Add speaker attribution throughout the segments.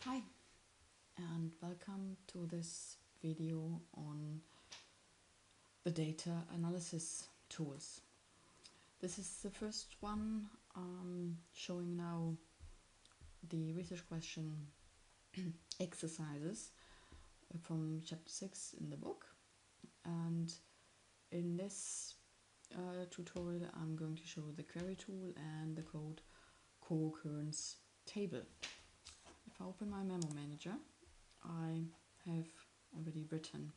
Speaker 1: Hi, and welcome to this video on the data analysis tools. This is the first one showing now the research question exercises from chapter 6 in the book, and in this tutorial I'm going to show the query tool and the code co-occurrence table. If I open my memo manager, I have already written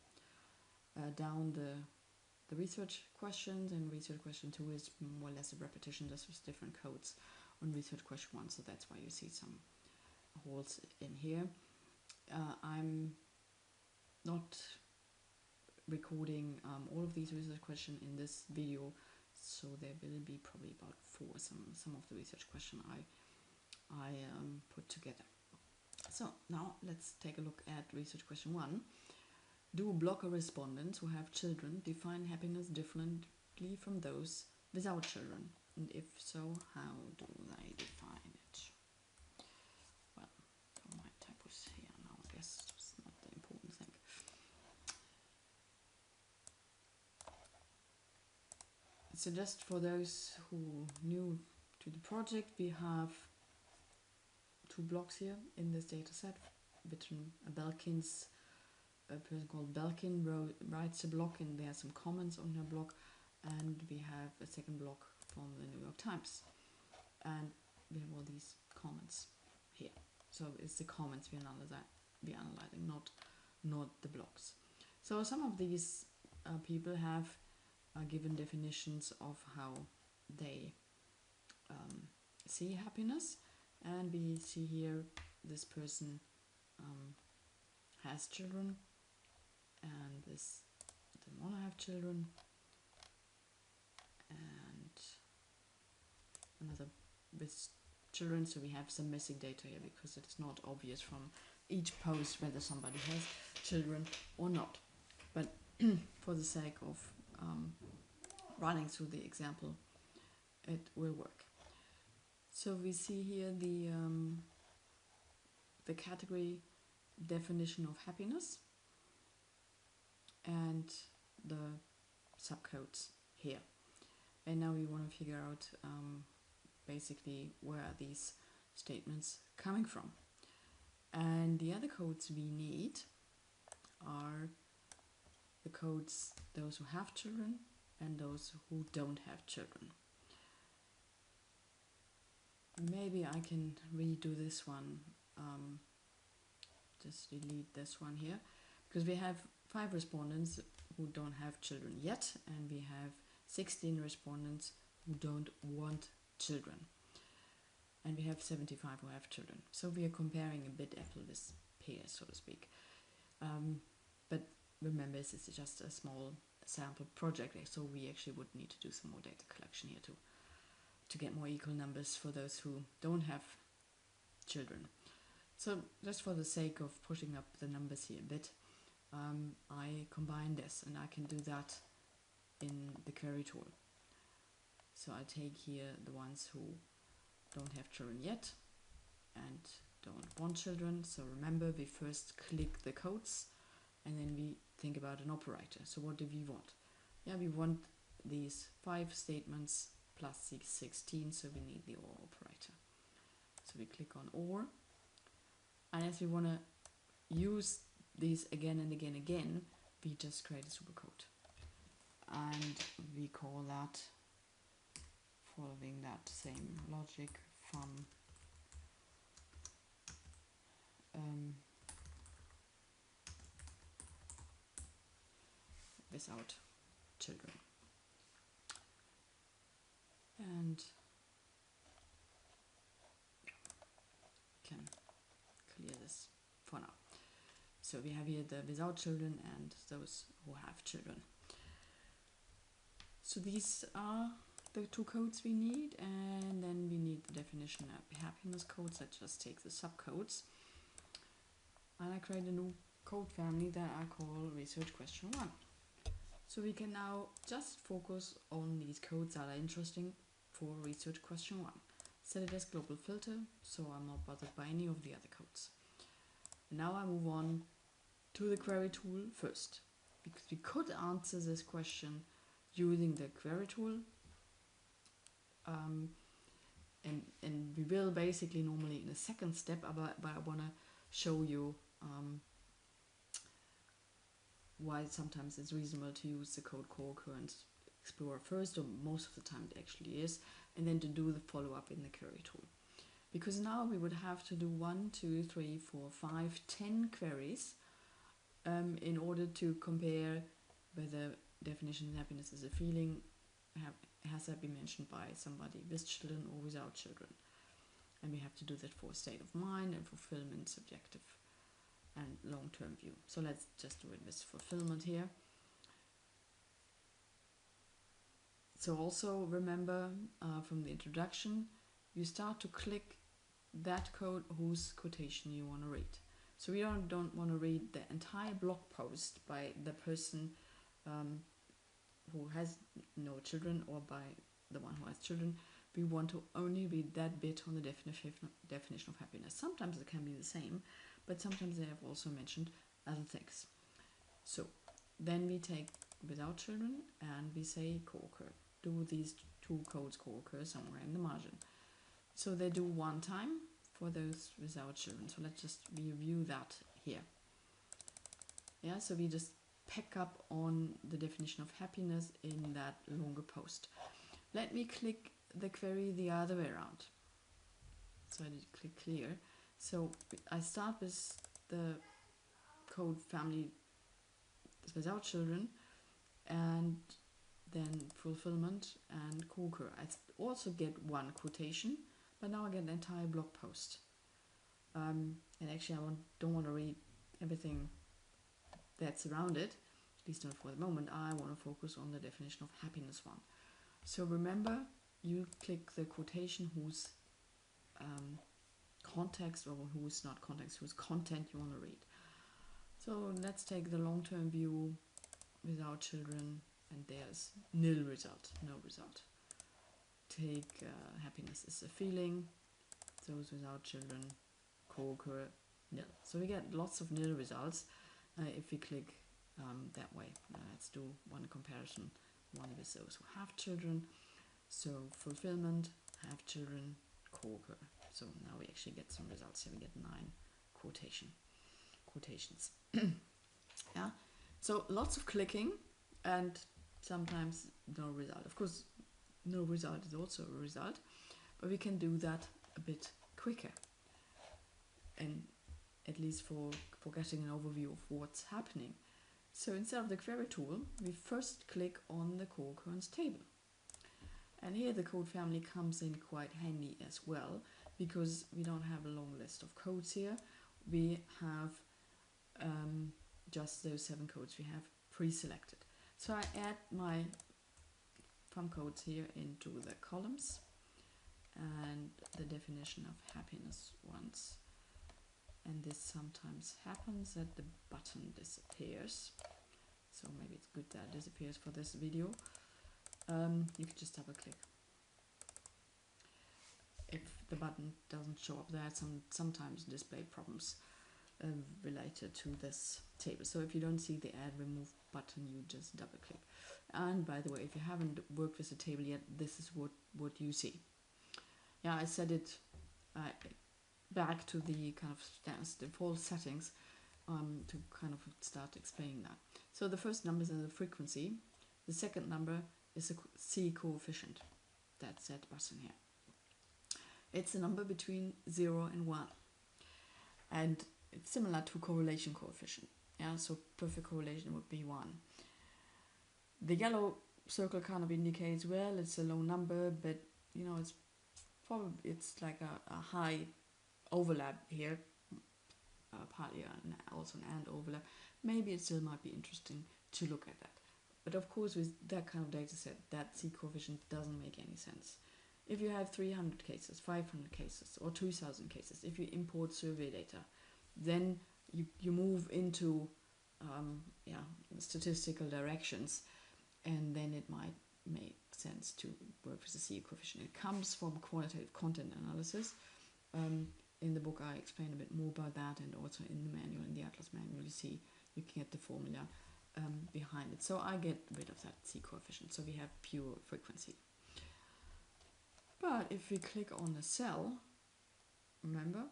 Speaker 1: down the research questions, and research question 2 is more or less a repetition just with different codes on research question 1, so that's why you see some holes in here. I'm not recording all of these research questions in this video, so there will be probably about 4 some of the research question I put together. So now let's take a look at research question 1. Do blocker respondents who have children define happiness differently from those without children? And if so, how do they define it? Well, my typos here now, I guess it's not the important thing. So just for those who new to the project, we have 2 blocks here in this data set. Belkin's a person called Belkin writes a block, and there are some comments on her blog, and we have a second block from the New York Times, and we have all these comments here. So it's the comments we're analyzing, not the blocks. So some of these people have given definitions of how they see happiness, and we see here this person has children, and this doesn't want to have children, and another with children. So we have some missing data here because it's not obvious from each post whether somebody has children or not, but for the sake of running through the example, it will work. So we see here the category definition of happiness and the subcodes here, and now we want to figure out basically where are these statements coming from. And the other codes we need are the codes those who have children and those who don't have children. Maybe I can redo this one, just delete this one here, because we have 5 respondents who don't have children yet, and we have 16 respondents who don't want children, and we have 75 who have children. So we are comparing a bit apple with pear, so to speak. But remember, this is just a small sample project, so we actually would need to do some more data collection here to get more equal numbers for those who don't have children. So just for the sake of pushing up the numbers here a bit, I combine this, and I can do that in the query tool. So I take here the ones who don't have children yet and don't want children. So remember, we first click the codes and then we think about an operator. So what do we want? Yeah, we want these 5 statements plus 16, so we need the OR operator. So we click on OR, and as we want to use these again and again and again, we just create a supercode, and we call that, following that same logic, from without children. And can clear this for now. So we have here the without children and those who have children. So these are the 2 codes we need, and then we need the definition of happiness codes. I just take the subcodes, and I create a new code family that I call research question 1. So we can now just focus on these codes that are interesting for research question 1. Set it as global filter, so I'm not bothered by any of the other codes. Now I move on to the query tool first, because we could answer this question using the query tool, and we will basically normally in a second step, but I want to show you why sometimes it's reasonable to use the code-coccurence explorer first, or most of the time it actually is, and then to do the follow-up in the query tool. Because now we would have to do 1, 2, 3, 4, 5, 10 queries in order to compare whether definition of happiness is a feeling, has that been mentioned by somebody with children or without children. And we have to do that for state of mind and fulfillment, subjective and long-term view. So let's just do it with fulfillment here. So also remember from the introduction, you start to click that code whose quotation you want to read. So we don't want to read the entire blog post by the person who has no children, or by the one who has children. We want to only read that bit on the definition of happiness. Sometimes it can be the same, but sometimes they have also mentioned other things. So then we take without children and we say co-occur. Do these two codes co-occur somewhere in the margin. So they do one time for those without children. So let's just review that here. Yeah, so we just pick up on the definition of happiness in that longer post. Let me click the query the other way around. So I did click clear. So I start with the code family without children, and then fulfillment and co-occur. I also get one quotation, but now I get an entire blog post. And actually I don't want to read everything that's around it, at least not for the moment. I want to focus on the definition of happiness one. So remember, you click the quotation whose context, or whose not context, whose content you want to read. So let's take the long-term view without children, and there's nil result, no result. Take happiness is a feeling, those without children, co-occur, nil. So we get lots of nil results if we click that way. Let's do one comparison, one with those who have children. So fulfillment, have children, co-occur. So now we actually get some results here. We get 9 quotations. Yeah. So lots of clicking and sometimes no result. Of course, no result is also a result, but we can do that a bit quicker. And at least for getting an overview of what's happening. So instead of the query tool, we first click on the co-occurence table. And here the code family comes in quite handy as well, because we don't have a long list of codes here. We have just those 7 codes we have pre-selected. So I add my fun codes here into the columns, and the definition of happiness ones. And this sometimes happens that the button disappears. So maybe it's good that it disappears for this video. You can just double click. If the button doesn't show up there, sometimes display problems related to this table. So if you don't see the add remove button, you just double click. And by the way, if you haven't worked with the table yet, this is what you see. Yeah, I set it back to the kind of default settings to kind of start explaining that. So the first number is the frequency. The second number is the C coefficient. That's that button here. It's a number between 0 and 1. And it's similar to correlation coefficient. Yeah, so perfect correlation would be 1. The yellow circle kind of indicates, well, it's a low number, but you know, it's like a high overlap here, partly also an and overlap. Maybe it still might be interesting to look at that. But of course, with that kind of data set, that C coefficient doesn't make any sense. If you have 300 cases, 500 cases, or 2,000 cases, if you import survey data, then you move into statistical directions, and then it might make sense to work with the C coefficient. It comes from quantitative content analysis. in the book I explain a bit more about that, and also in the manual, in the Atlas manual, you see you can get the formula behind it. So I get rid of that C coefficient, so we have pure frequency. But if we click on the cell, remember,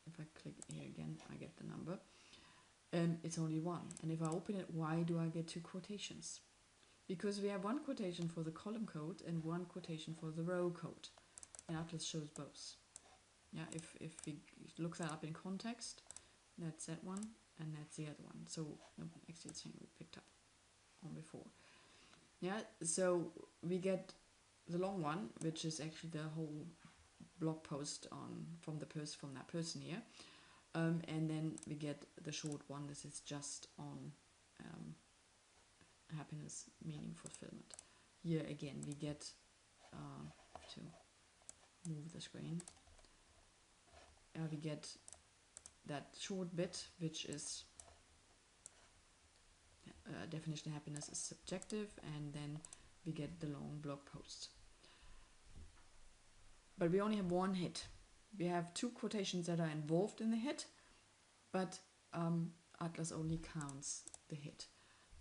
Speaker 1: if I click here again, I get the number. It's only 1. And if I open it, why do I get 2 quotations? Because we have 1 quotation for the column code and 1 quotation for the row code. And Atlas shows both. Yeah, if we look that up in context, that's that one and that's the other one. So no, actually it's saying we picked up on before. Yeah, so we get the long one, which is actually the whole blog post on from that person here, and then we get the short one. This is just on happiness, meaning, fulfillment. Here again we get to move the screen. We get that short bit, which is definition of happiness is subjective, and then we get the long blog post. But we only have 1 hit. We have 2 quotations that are involved in the hit, but Atlas only counts the hit.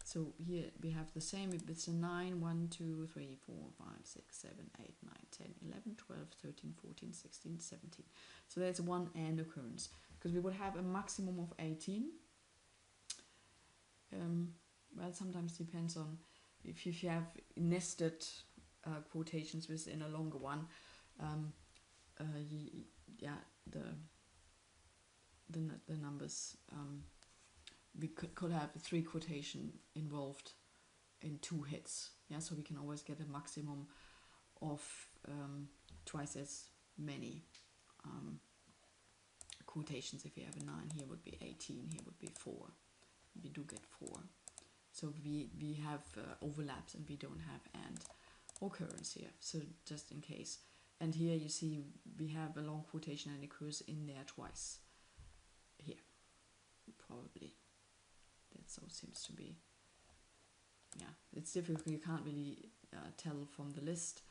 Speaker 1: So here we have the same, it's a 9, 1, 2, 3, 4, 5, 6, 7, 8, 9, 10, 11, 12, 13, 14, 16, 17. So that's 1 and occurrence, because we would have a maximum of 18. Well, sometimes depends on if you have nested quotations within a longer one. Yeah, the numbers, we could have 3 quotation involved in 2 hits. Yeah, so we can always get a maximum of twice as many quotations. If you have a 9, here would be 18, here would be 4. We do get 4. So we have overlaps, and we don't have and occurrence here, so just in case. And here you see we have a long quotation and it occurs in there twice. Here, probably. That so seems to be, yeah, it's difficult, you can't really tell from the list.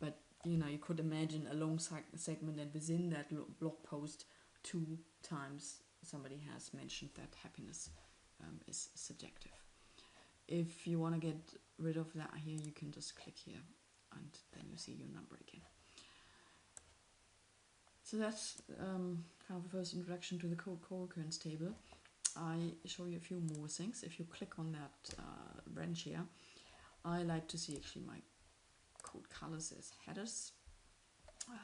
Speaker 1: But you know, you could imagine a long segment, and within that blog post 2 times somebody has mentioned that happiness is subjective. If you want to get rid of that here, you can just click here, and then you see your number again. So that's kind of a first introduction to the code-coccurence table. I show you a few more things. If you click on that branch here, I like to see actually my code colors as headers.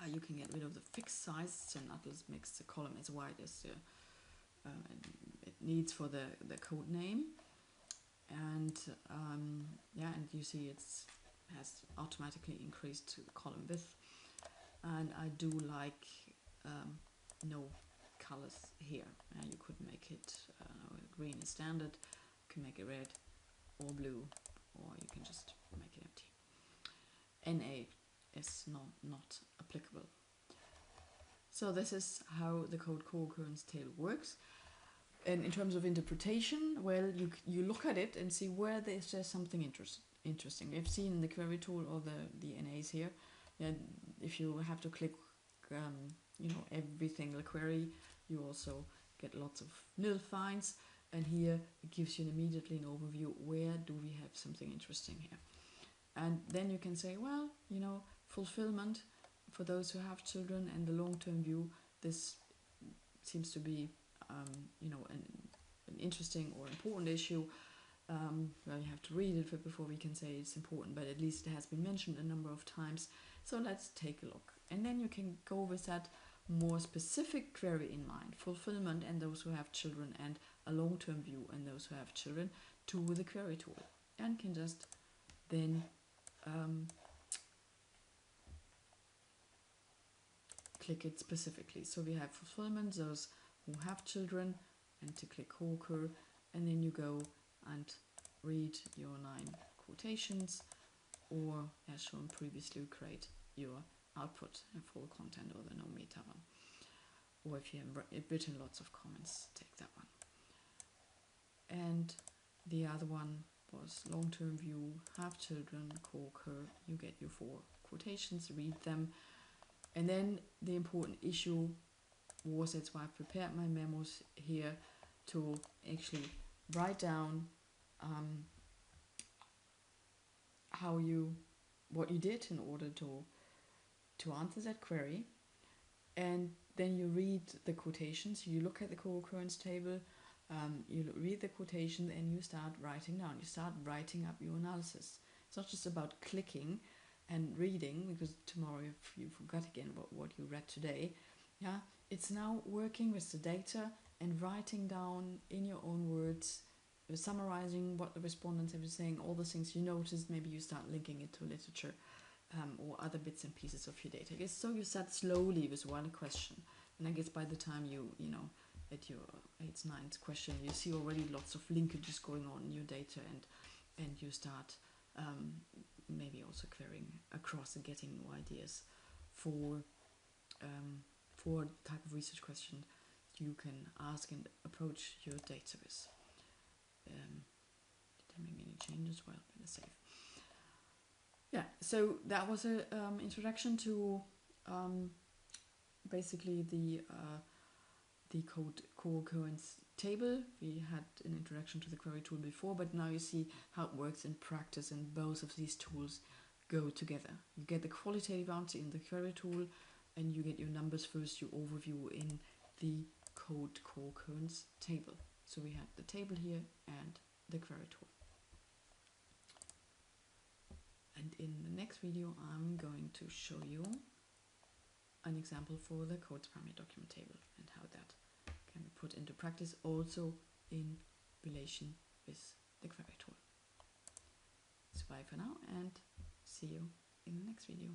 Speaker 1: You can get rid of the fixed size, so Atlas makes the column as wide as it needs for the code name. And yeah, and you see it's has automatically increased to the column width. And I do like no colors here. You could make it green is standard, you can make it red or blue, or you can just make it empty. NA is not applicable. So this is how the code-coccurence table works. And in terms of interpretation, well, you look at it and see where there's something interesting. We've seen in the query tool or the NAs here, if you have to click you know, every single query, you also get lots of nil finds, and here it gives you immediately an overview, where do we have something interesting here. And then you can say, well, you know, fulfillment for those who have children and the long-term view, this seems to be you know, an interesting or important issue. Well, you have to read it before we can say it's important, but at least it has been mentioned a number of times. So let's take a look. And then you can go with that more specific query in mind, fulfillment and those who have children, and a long-term view and those who have children, to the query tool, and can just then click it specifically. So we have fulfillment, those who have children, and to click co-occur, and then you go and read your 9 quotations, or as shown previously, create your output, a full content or the no meta one. Or if you have written lots of comments, take that one. And the other one was long-term view, have children, co-occur, you get your 4 quotations, read them, And then the important issue was, that's why I prepared my memos here, to actually write down what you did in order to answer that query. And then you read the quotations, you look at the co-occurrence table, you read the quotation, and you start writing down. You start writing up your analysis. It's not just about clicking and reading, because tomorrow if you forgot again what you read today, yeah, it's now working with the data and writing down in your own words, summarizing what the respondents have been saying, all the things you noticed. Maybe you start linking it to literature or other bits and pieces of your data. I guess so you start slowly with one question, and I guess by the time you know, at your 8th, 9th question, you see already lots of linkages going on in your data, and you start maybe also querying across and getting new ideas for type of research question you can ask and approach your data with. Did I make any changes? Well, better safe. Yeah, so that was a introduction to basically the code co-occurence table. We had an introduction to the query tool before, but now you see how it works in practice, and both of these tools go together. You get the qualitative answer in the query tool, and you get your numbers first, your overview in the code co-occurence table. So we had the table here and the query tool. And in the next video, I'm going to show you an example for the codes parameter document table and how that can be put into practice, also in relation with the query tool. So bye for now, and see you in the next video.